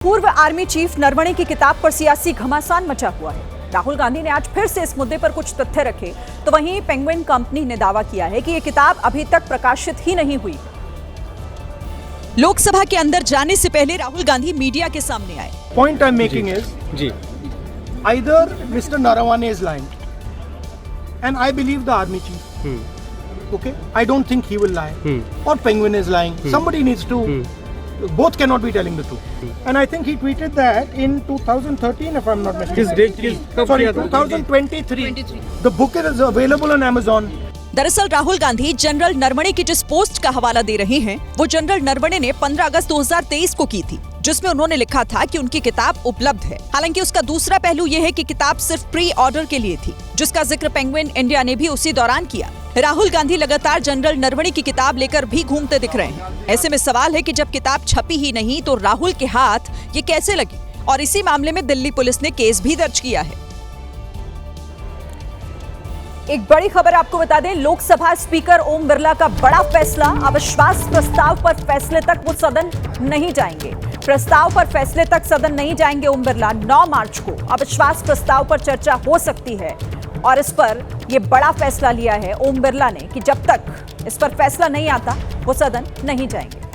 पूर्व army chief Naravane की किताब पर सियासी घमासान मचा हुआ है। राहुल गांधी ने आज फिर से इस मुद्दे पर कुछ तथ्य रखे, तो वहीं पेंगुइन कंपनी ने दावा किया है कि यह किताब अभी तक प्रकाशित ही नहीं हुई। लोकसभा के अंदर जाने से पहले राहुल गांधी मीडिया के सामने आए। Point I'm making is, either Mr. Narawane is lying, and I believe the army chief. Okay, I don't think he will lie, or Penguin is lying. Somebody needs to. Both cannot be telling the truth. And I think he tweeted that in 2013, if I'm not mistaken. Sorry, 2023. The book is available on Amazon. दरअसल Rahul Gandhi general Naravane की जिस post का हवाला दे रहे हैं, वो general Naravane ने 15 अगस्त 2023 को की थी, जिसमें उन्होंने लिखा था कि उनकी किताब उपलब्ध है। हालांकि उसका दूसरा पहलू यह है कि किताब सिर्फ प्री ऑर्डर के लिए थी, जिसका जिक्र पेंगुइन इंडिया ने भी उसी दौरान किया। राहुल गांधी लगातार जनरल नरवणे की किताब लेकर भी घूमते दिख रहे हैं। ऐसे में सवाल है कि जब किताब छपी ही नहीं तो राहुल के हाथ ये कैसे लगी, और इसी मामले में दिल्ली पुलिस ने केस भी दर्ज किया है। एक बड़ी खबर आपको बता दें, लोकसभा स्पीकर ओम बिरला का बड़ा फैसला। अविश्वास प्रस्ताव पर फैसले तक वो सदन नहीं जाएंगे। प्रस्ताव पर फैसले तक सदन नहीं जाएंगे ओम बिरला। 9 मार्च को अविश्वास प्रस्ताव पर चर्चा हो सकती है, और इस पर यह बड़ा फैसला लिया है ओम बिरला ने कि जब तक इस पर फैसला नहीं आता वो सदन नहीं जाएंगे।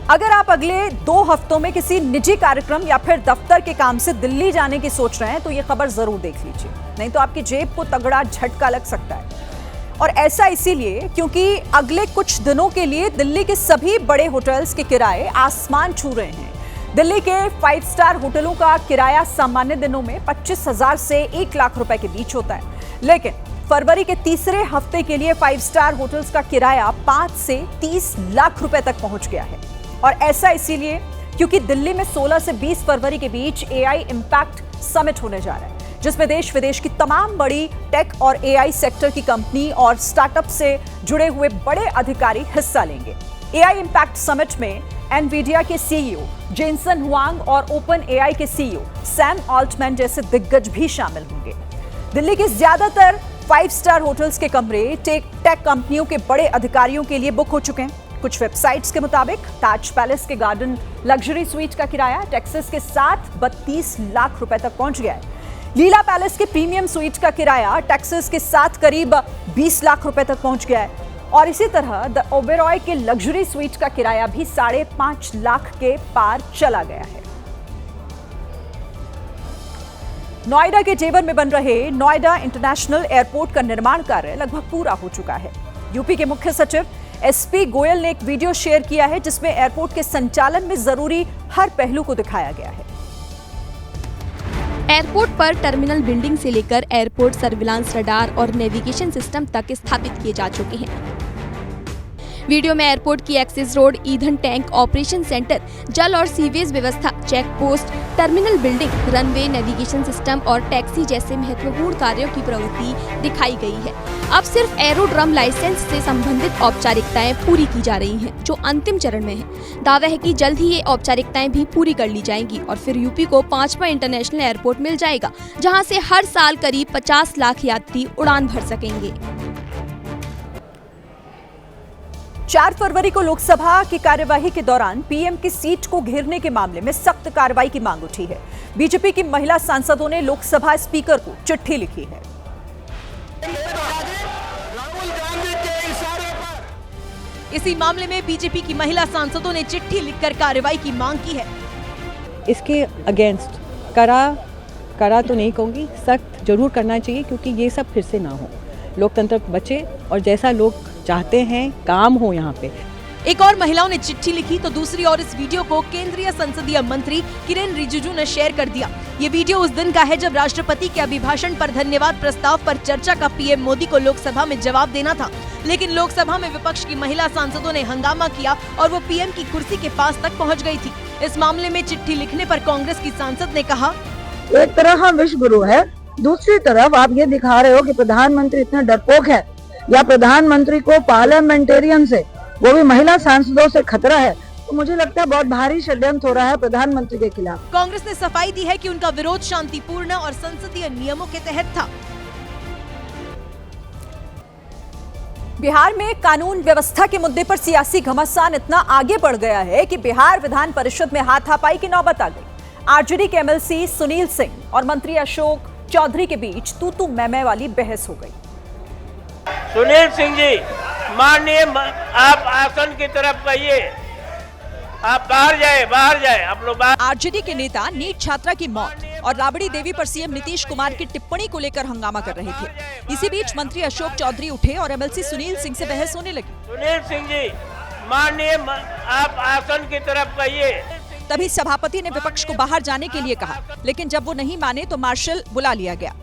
अगर आप अगले 2 हफ्तों में किसी निजी कार्यक्रम या फिर दफ्तर के काम से दिल्ली जाने की सोच रहे हैं तो ये खबर जरूर देख लीजिए, नहीं तो आपकी जेब को तगड़ा झटका लग सकता है। और ऐसा इसीलिए क्योंकि अगले कुछ दिनों के लिए दिल्ली के सभी बड़े होटल्स के किराए आसमान छू रहे हैं। दिल्ली के 5 स्टार होटलों का किराया सामान्य दिनों में 25,000 से 1 लाख रुपए के बीच होता है, लेकिन फरवरी के तीसरे हफ्ते के लिए 5 स्टार होटल्स का किराया 5 से 30 लाख रुपए तक पहुंच गया है। और ऐसा इसीलिए क्योंकि दिल्ली में 16 से 20 फरवरी के बीच एआई इंपैक्ट समिट होने जा रहा है, जिसमें देश विदेश की तमाम बड़ी टेक और एआई सेक्टर की कंपनी और स्टार्टअप से जुड़े हुए बड़े अधिकारी हिस्सा लेंगे। एआई इंपैक्ट समिट में एनवीडिया के सीईओ जेनसन हुआंग और ओपन एआई के सीईओ सैम ऑल्टमैन जैसे दिग्गज भी शामिल होंगे। दिल्ली के ज्यादातर 5 स्टार होटल्स के कमरे टेक कंपनियों के बड़े अधिकारियों के लिए बुक हो चुके हैं। कुछ वेबसाइट्स के मुताबिक ताज पैलेस के गार्डन लग्जरी स्वीट का किराया टेक्सास के साथ 32 लाख रुपए तक पहुंच गया है। लीला पैलेस के प्रीमियम स्वीट का किराया टेक्सास के साथ करीब 20 लाख रुपए तक पहुंच गया है, और इसी तरह द ओबेरॉय के लग्जरी स्वीट का किराया भी 5.5 लाख के पार चला गया है। नोएडा के जेवर में बन रहे नोएडा इंटरनेशनल एयरपोर्ट का निर्माण कार्य लगभग पूरा हो चुका है। यूपी के मुख्य सचिव एसपी गोयल ने एक वीडियो शेयर किया है, जिसमें एयरपोर्ट के संचालन में जरूरी हर पहलू को दिखाया गया है। एयरपोर्ट पर टर्मिनल बिल्डिंग से लेकर एयरपोर्ट सर्विलांस रडार और नेविगेशन सिस्टम तक स्थापित किए जा चुके हैं। वीडियो में एयरपोर्ट की एक्सेस रोड, ईंधन टैंक, ऑपरेशन सेंटर, जल और सीवेज व्यवस्था, check post, terminal building, runway, navigation system और टैक्सी जैसे महत्वपूर्ण कार्यों की प्रगति दिखाई गई है। अब सिर्फ एरोड्रम लाइसेंस से संबंधित औपचारिकताएं पूरी की जा रही हैं, जो अंतिम चरण में है। दावा है कि जल्द ही ये औपचारिकताएं भी पूरी कर ली जाएंगी और फिर यूपी को 5वां इंटरनेशनल एयरपोर्ट मिल जाएगा, जहां से हर साल करीब 50 लाख यात्री उड़ान भर सकेंगे। 4 फरवरी को लोकसभा की कार्यवाही के दौरान पीएम की सीट को घेरने के मामले में सख्त कार्रवाई की मांग उठी है। बीजेपी की महिला सांसदों ने लोकसभा स्पीकर को चिट्ठी लिखी है। इसी मामले में बीजेपी की महिला सांसदों ने चिट्ठी लिखकर कार्रवाई की मांग की है। इसके अगेंस्ट करा तो नहीं कहूँगी, सख्त जरूर करना चाहिए, क्योंकि ये सब फिर से ना हो, लोकतंत्र बचे और जैसा लोग चाहते हैं काम हो यहाँ पे। एक और महिलाओं ने चिट्ठी लिखी तो दूसरी ओर इस वीडियो को केंद्रीय संसदीय मंत्री किरेन रिजिजू ने शेयर कर दिया। ये वीडियो उस दिन का है जब राष्ट्रपति के अभिभाषण पर धन्यवाद प्रस्ताव पर चर्चा का पीएम मोदी को लोकसभा में जवाब देना था, लेकिन लोकसभा में विपक्ष की महिला सांसदों ने हंगामा किया और वो पीएम की कुर्सी के पास तक पहुँच गयी थी। इस मामले में चिट्ठी लिखने पर कांग्रेस की सांसद ने कहा, एक तरफ हम विश्व गुरु है, दूसरी तरफ आप ये दिखा रहे हो कि प्रधानमंत्री इतने डरपोक है, या प्रधानमंत्री को पार्लियामेंटेरियन से, वो भी महिला सांसदों से खतरा है। तो मुझे लगता है बहुत भारी षड्यंत्र हो रहा है प्रधानमंत्री के खिलाफ। कांग्रेस ने सफाई दी है कि उनका विरोध शांतिपूर्ण और संसदीय नियमों के तहत था। बिहार में कानून व्यवस्था के मुद्दे पर सियासी घमासान इतना आगे बढ़ गया है कि बिहार विधान परिषद में हाथापाई की नौबत आ गई। आरजेडी के एमएलसी सुनील सिंह और मंत्री अशोक चौधरी के बीच तू मैं वाली बहस हो गई। सुनील सिंह जी, माननीय आप आसन की तरफ कहिए, आप बाहर जाए आप लोग बाहर। आरजेडी के नेता नीट छात्रा की मौत और राबड़ी देवी पर सीएम नीतीश कुमार की टिप्पणी को लेकर हंगामा कर रहे थे। इसी बीच मंत्री अशोक चौधरी उठे और एमएलसी सुनील सिंह से बहस होने लगी। सुनील सिंह जी, माननीय आप आसन की तरफ कहिए। तभी सभापति ने विपक्ष को बाहर जाने के लिए कहा, लेकिन जब वो नहीं माने तो मार्शल बुला लिया गया।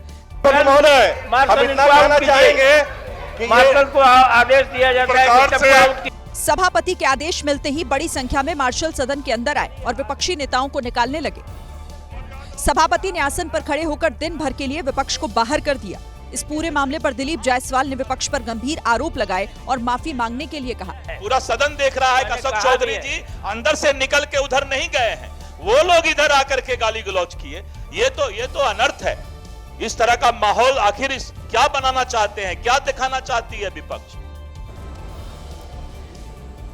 मार्शल को आदेश दिया जाता है। सभापति के आदेश मिलते ही बड़ी संख्या में मार्शल सदन के अंदर आए और विपक्षी नेताओं को निकालने लगे। सभापति ने आसन पर खड़े होकर दिन भर के लिए विपक्ष को बाहर कर दिया। इस पूरे मामले पर दिलीप जायसवाल ने विपक्ष पर गंभीर आरोप लगाए और माफी मांगने के लिए कहा। पूरा सदन देख रहा है कि अशोक चौधरी जी अंदर से निकल के उधर नहीं गए हैं, वो लोग इधर आकर के गाली गलौज किए। ये तो अनर्थ है। इस तरह का माहौल आखिर क्या बनाना चाहते हैं, क्या दिखाना चाहती है विपक्ष?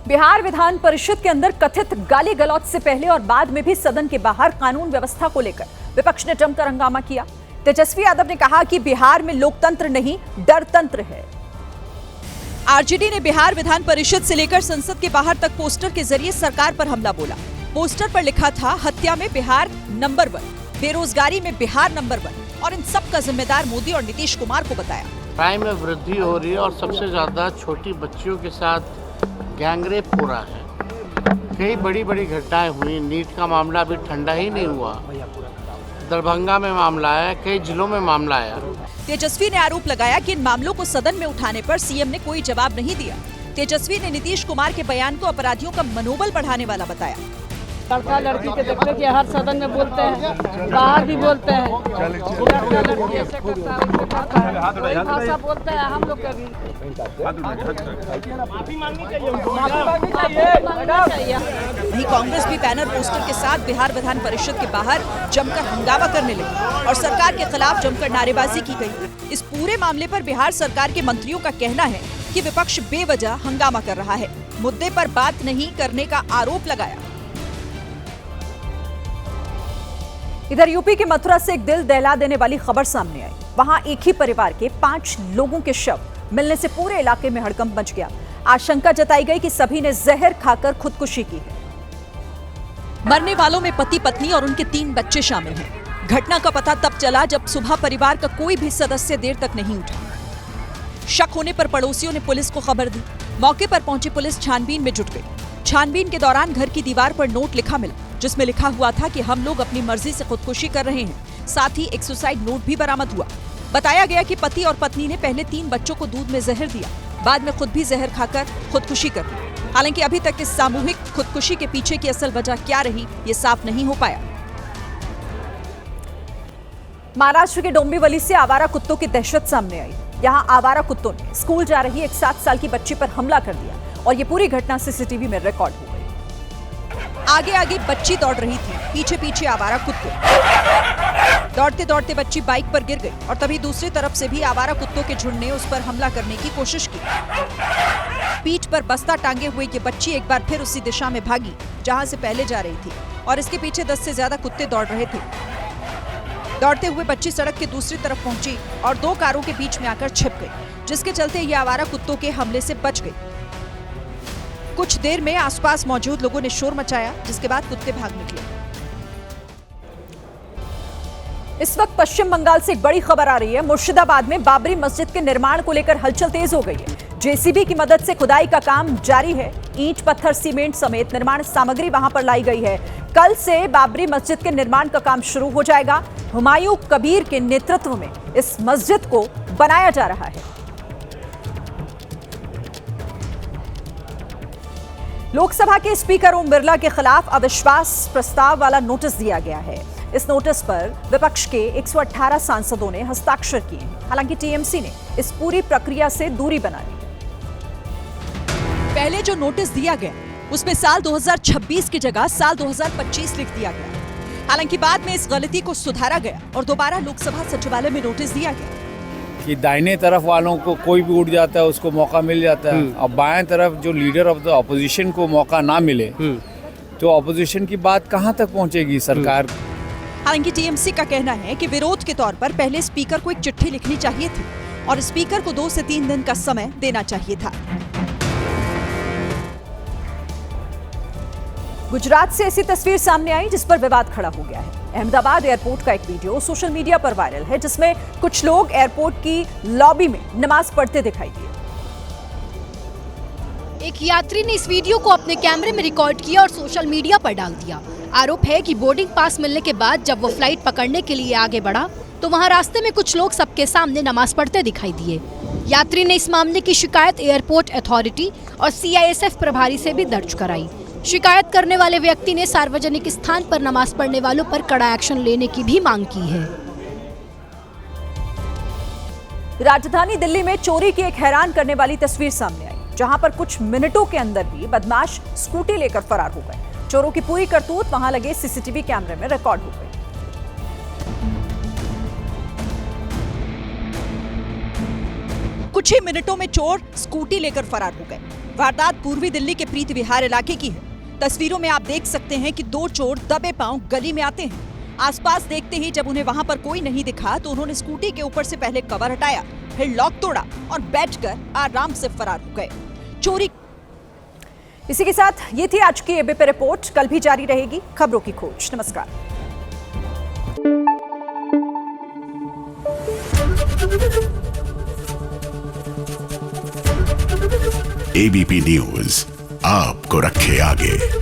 बिहार विधान परिषद के अंदर कथित गाली गलौज से पहले और बाद में भी सदन के बाहर कानून व्यवस्था को लेकर विपक्ष ने जमकर हंगामा किया। तेजस्वी यादव ने कहा कि बिहार में लोकतंत्र नहीं, डरतंत्र है। आरजेडी ने बिहार विधान परिषद से लेकर संसद के बाहर तक पोस्टर के जरिए सरकार पर हमला बोला। पोस्टर पर लिखा था, हत्या में बिहार नंबर 1, बेरोजगारी में बिहार नंबर 1 और इन सब का जिम्मेदार मोदी और नीतीश कुमार को बताया। क्राइम में वृद्धि हो रही है और सबसे ज्यादा छोटी बच्चियों के साथ गैंगरेप हो रहा है। कई बड़ी घटनाएं हुई। नीट का मामला अभी ठंडा ही नहीं हुआ। दरभंगा में मामला आया, कई जिलों में मामला आया। तेजस्वी ने आरोप लगाया कि इन मामलों को सदन में उठाने पर सीएम ने कोई जवाब नहीं दिया। तेजस्वी ने नीतीश कुमार के बयान को अपराधियों का मनोबल बढ़ाने वाला बताया। लड़का लड़की के देखते कि हर सदन में बोलते हैं, बाहर भी बोलते हैं, लड़की ऐसे करता है, वही भाषा बोलते हैं। हम लोग कभी माफी मांगनी चाहिए। वहीं कांग्रेस भी बैनर पोस्टर के साथ बिहार विधान परिषद के बाहर जमकर हंगामा करने लगी और सरकार के खिलाफ जमकर नारेबाजी की गई। इस पूरे मामले पर बिहार सरकार के मंत्रियों का कहना है कि विपक्ष बेवजह हंगामा कर रहा है, मुद्दे पर बात नहीं करने का आरोप लगाया। इधर यूपी के मथुरा से एक दिल दहला देने वाली खबर सामने आई। वहां एक ही परिवार के 5 लोगों के शव मिलने से पूरे इलाके में हड़कंप मच गया। आशंका जताई गई कि सभी ने जहर खाकर खुदकुशी की है। मरने वालों में पति पत्नी और उनके 3 बच्चे शामिल हैं। घटना का पता तब चला जब सुबह परिवार का कोई भी सदस्य देर तक नहीं उठा। शक होने पर पड़ोसियों ने पुलिस को खबर दी। मौके पर पहुंची पुलिस छानबीन में जुट गई। छानबीन के दौरान घर की दीवार पर नोट लिखा मिला, जिसमें लिखा हुआ था कि हम लोग अपनी मर्जी से खुदकुशी कर रहे हैं। साथ ही एक सुसाइड नोट भी बरामद हुआ। बताया गया कि पति और पत्नी ने पहले 3 बच्चों को दूध में जहर दिया, बाद में खुद भी जहर खाकर खुदकुशी कर ली। हालांकि अभी तक इस सामूहिक खुदकुशी के पीछे की असल वजह क्या रही, ये साफ नहीं हो पाया। महाराष्ट्र के डोंबिवली से आवारा कुत्तों की दहशत सामने आई। यहाँ आवारा कुत्तों ने स्कूल जा रही एक 7 साल की बच्ची पर हमला कर दिया और ये पूरी घटना सीसीटीवी में रिकॉर्ड हो गई। आगे आगे बच्ची दौड़ रही थी, पीछे पीछे आवारा कुत्ते। दौड़ते दौड़ते बच्ची बाइक पर गिर गई और तभी दूसरी तरफ से भी आवारा कुत्तों के झुंड ने उस पर हमला करने की कोशिश की। पीठ पर बस्ता टांगे हुए ये बच्ची एक बार फिर उसी दिशा में भागी जहां से पहले जा रही थी और इसके पीछे 10 से ज्यादा कुत्ते दौड़ रहे थे। दौड़ते हुए बच्ची सड़क के दूसरी तरफ पहुंची और 2 कारों के बीच में आकर छिप गई, जिसके चलते ये आवारा कुत्तों के हमले से बच गई। कुछ देर में आसपास मौजूद लोगों ने शोर मचाया, जिसके बाद कुत्ते भाग निकले। इस वक्त पश्चिम बंगाल से एक बड़ी खबर आ रही है। मुर्शिदाबाद में बाबरी मस्जिद के निर्माण को लेकर हलचल तेज हो गई है। जेसीबी की मदद से खुदाई का काम जारी है। ईंट, पत्थर, सीमेंट समेत निर्माण सामग्री वहां पर लाई गई है। कल से बाबरी मस्जिद के निर्माण का काम शुरू हो जाएगा। हुमायूं कबीर के नेतृत्व में इस मस्जिद को बनाया जा रहा है। लोकसभा के स्पीकर ओम बिरला के खिलाफ अविश्वास प्रस्ताव वाला नोटिस दिया गया है। इस नोटिस पर विपक्ष के 118 सांसदों ने हस्ताक्षर किए हैं। हालांकि टीएमसी ने इस पूरी प्रक्रिया से दूरी बना ली। पहले जो नोटिस दिया गया उसमें साल 2026 की जगह साल 2025 लिख दिया गया। हालांकि बाद में इस गलती को सुधारा गया और दोबारा लोकसभा सचिवालय में नोटिस दिया गया। कि दाहिने तरफ वालों को कोई भी उठ जाता है उसको मौका मिल जाता है, और बाएं तरफ जो लीडर ऑफ द अपोजिशन को मौका ना मिले तो अपोजिशन की बात कहाँ तक पहुँचेगी सरकार। हालांकि टीएमसी का कहना है कि विरोध के तौर पर पहले स्पीकर को एक चिट्ठी लिखनी चाहिए थी और स्पीकर को 2 से 3 दिन का समय देना चाहिए था। गुजरात से ऐसी तस्वीर सामने आई जिस पर विवाद खड़ा हो गया है। अहमदाबाद एयरपोर्ट का एक वीडियो सोशल मीडिया पर वायरल है जिसमें कुछ लोग एयरपोर्ट की लॉबी में नमाज पढ़ते दिखाई दिए। एक यात्री ने इस वीडियो को अपने कैमरे में रिकॉर्ड किया और सोशल मीडिया पर डाल दिया। आरोप है कि बोर्डिंग पास मिलने के बाद जब वो फ्लाइट पकड़ने के लिए आगे बढ़ा तो वहां रास्ते में कुछ लोग सबके सामने नमाज पढ़ते दिखाई दिए। यात्री ने इस मामले की शिकायत एयरपोर्ट अथॉरिटी और CISF प्रभारी से भी दर्ज कराई। शिकायत करने वाले व्यक्ति ने सार्वजनिक स्थान पर नमाज पढ़ने वालों पर कड़ा एक्शन लेने की भी मांग की है। राजधानी दिल्ली में चोरी की एक हैरान करने वाली तस्वीर सामने आई, जहां पर कुछ मिनटों के अंदर ही बदमाश स्कूटी लेकर फरार हो गए। चोरों की पूरी करतूत वहां लगे CCTV कैमरे में रिकॉर्ड हो गई। कुछ ही मिनटों में चोर स्कूटी लेकर फरार हो गए। वारदात पूर्वी दिल्ली के प्रीति विहार इलाके की है। तस्वीरों में आप देख सकते हैं कि 2 चोर दबे पांव गली में आते हैं। आसपास देखते ही जब उन्हें वहां पर कोई नहीं दिखा तो उन्होंने स्कूटी के ऊपर से पहले कवर हटाया, फिर लॉक तोड़ा और बैठकर आराम से फरार हो गए। चोरी। इसी के साथ ये थी आज की एबीपी रिपोर्ट। कल भी जारी रहेगी खबरों की खोज। नमस्कार। एबीपी न्यूज आपको रखे आगे।